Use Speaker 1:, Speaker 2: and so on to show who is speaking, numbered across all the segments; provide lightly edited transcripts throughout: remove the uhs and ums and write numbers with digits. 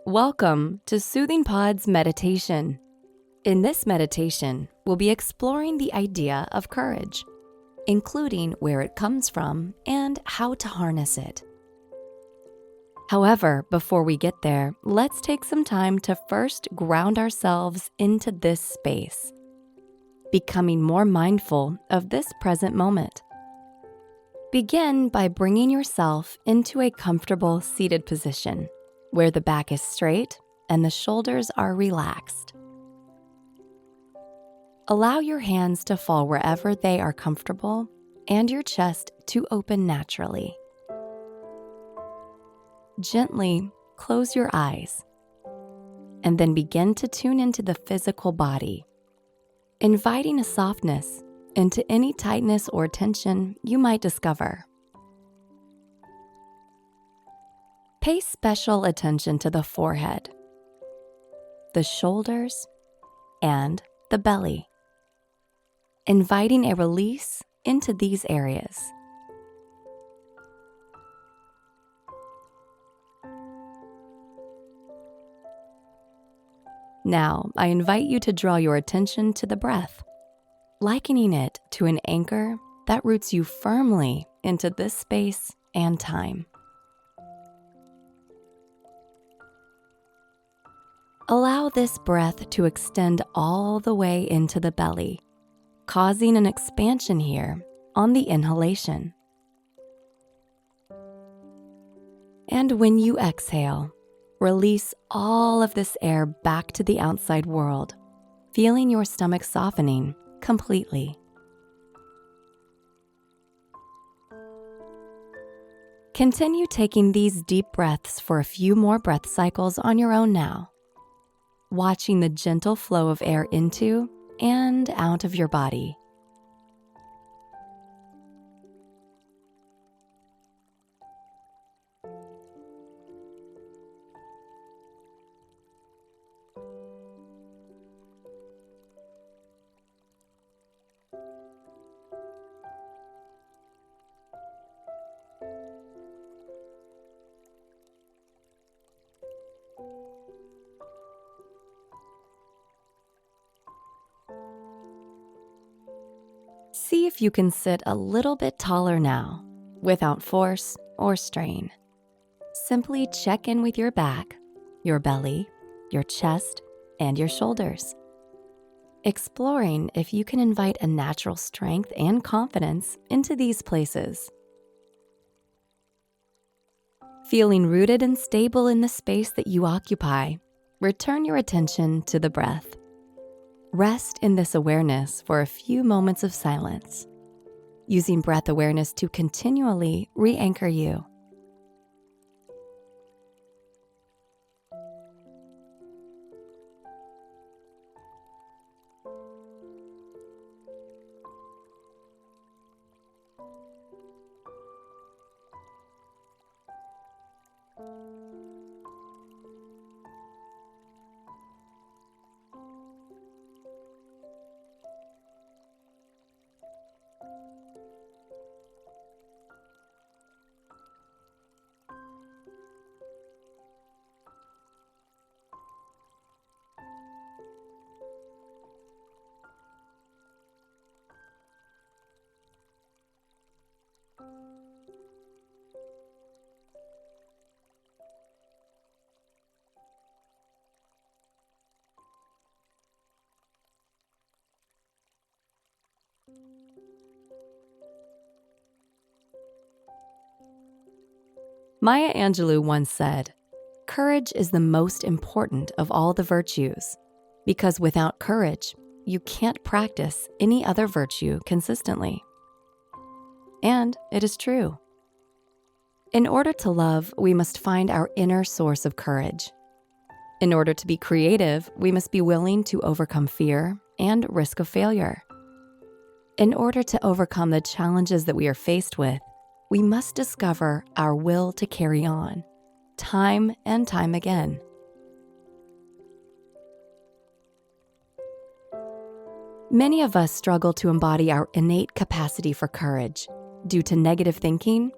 Speaker 1: Welcome to Soothing Pod's meditation. In this meditation, we'll be exploring the idea of courage, including where it comes from and how to harness it. However, before we get there, let's take some time to first ground ourselves into this space, becoming more mindful of this present moment. Begin by bringing yourself into a comfortable seated position, where the back is straight and the shoulders are relaxed. Allow your hands to fall wherever they are comfortable and your chest to open naturally. Gently close your eyes and then begin to tune into the physical body, inviting a softness into any tightness or tension you might discover. Pay special attention to the forehead, the shoulders, and the belly, inviting a release into these areas. Now, I invite you to draw your attention to the breath, likening it to an anchor that roots you firmly into this space and time. Allow this breath to extend all the way into the belly, causing an expansion here on the inhalation. And when you exhale, release all of this air back to the outside world, feeling your stomach softening completely. Continue taking these deep breaths for a few more breath cycles on your own now, watching the gentle flow of air into and out of your body. See if you can sit a little bit taller now, without force or strain. Simply check in with your back, your belly, your chest, and your shoulders, exploring if you can invite a natural strength and confidence into these places. Feeling rooted and stable in the space that you occupy, return your attention to the breath. Rest in this awareness for a few moments of silence, using breath awareness to continually re-anchor you. Maya Angelou once said, "Courage is the most important of all the virtues, because without courage, you can't practice any other virtue consistently." And it is true. In order to love, we must find our inner source of courage. In order to be creative, we must be willing to overcome fear and risk of failure. In order to overcome the challenges that we are faced with, we must discover our will to carry on, time and time again. Many of us struggle to embody our innate capacity for courage due to negative thinking,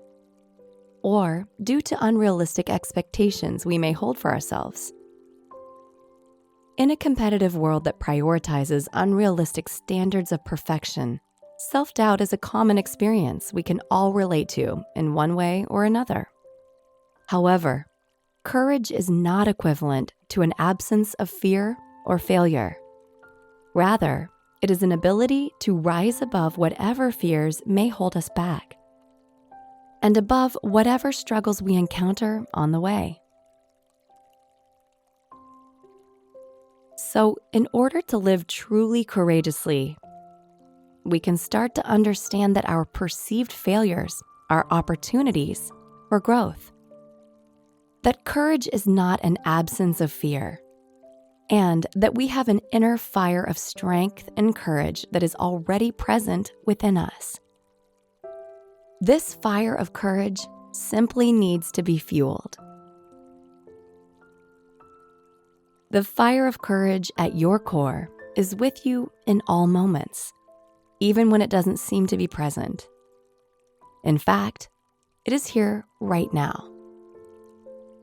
Speaker 1: or due to unrealistic expectations we may hold for ourselves. In a competitive world that prioritizes unrealistic standards of perfection, self-doubt is a common experience we can all relate to in one way or another. However, courage is not equivalent to an absence of fear or failure. Rather, it is an ability to rise above whatever fears may hold us back, and above whatever struggles we encounter on the way. So, in order to live truly courageously, we can start to understand that our perceived failures are opportunities for growth. That courage is not an absence of fear, and that we have an inner fire of strength and courage that is already present within us. This fire of courage simply needs to be fueled. The fire of courage at your core is with you in all moments, even when it doesn't seem to be present. In fact, it is here right now.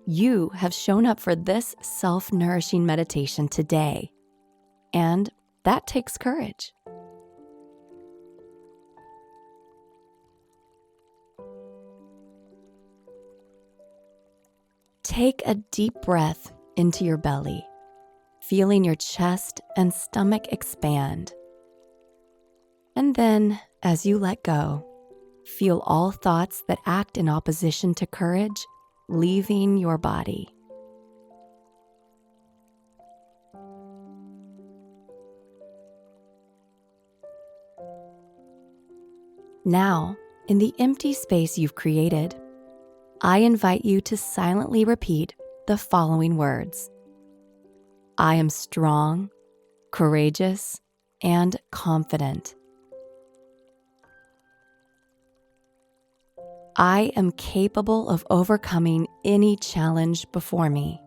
Speaker 1: You have shown up for this self-nourishing meditation today, and that takes courage. Take a deep breath into your belly, feeling your chest and stomach expand. And then, as you let go, feel all thoughts that act in opposition to courage leaving your body. Now, in the empty space you've created, I invite you to silently repeat the following words. I am strong, courageous, and confident. I am capable of overcoming any challenge before me.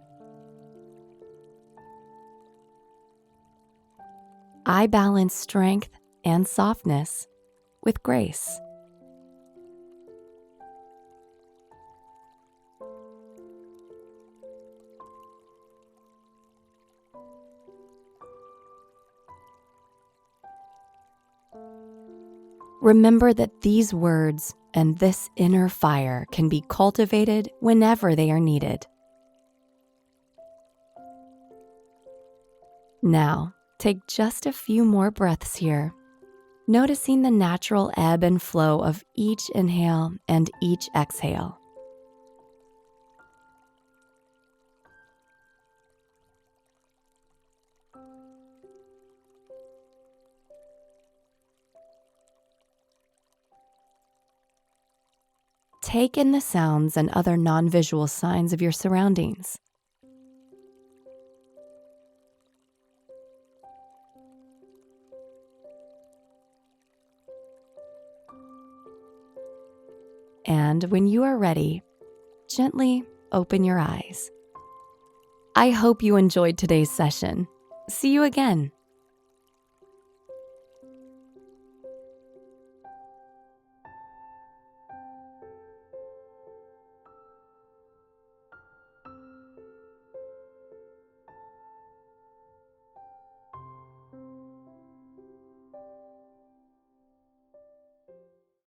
Speaker 1: I balance strength and softness with grace. Remember that these words and this inner fire can be cultivated whenever they are needed. Now, take just a few more breaths here, noticing the natural ebb and flow of each inhale and each exhale. Take in the sounds and other non-visual signs of your surroundings. And when you are ready, gently open your eyes. I hope you enjoyed today's session. See you again.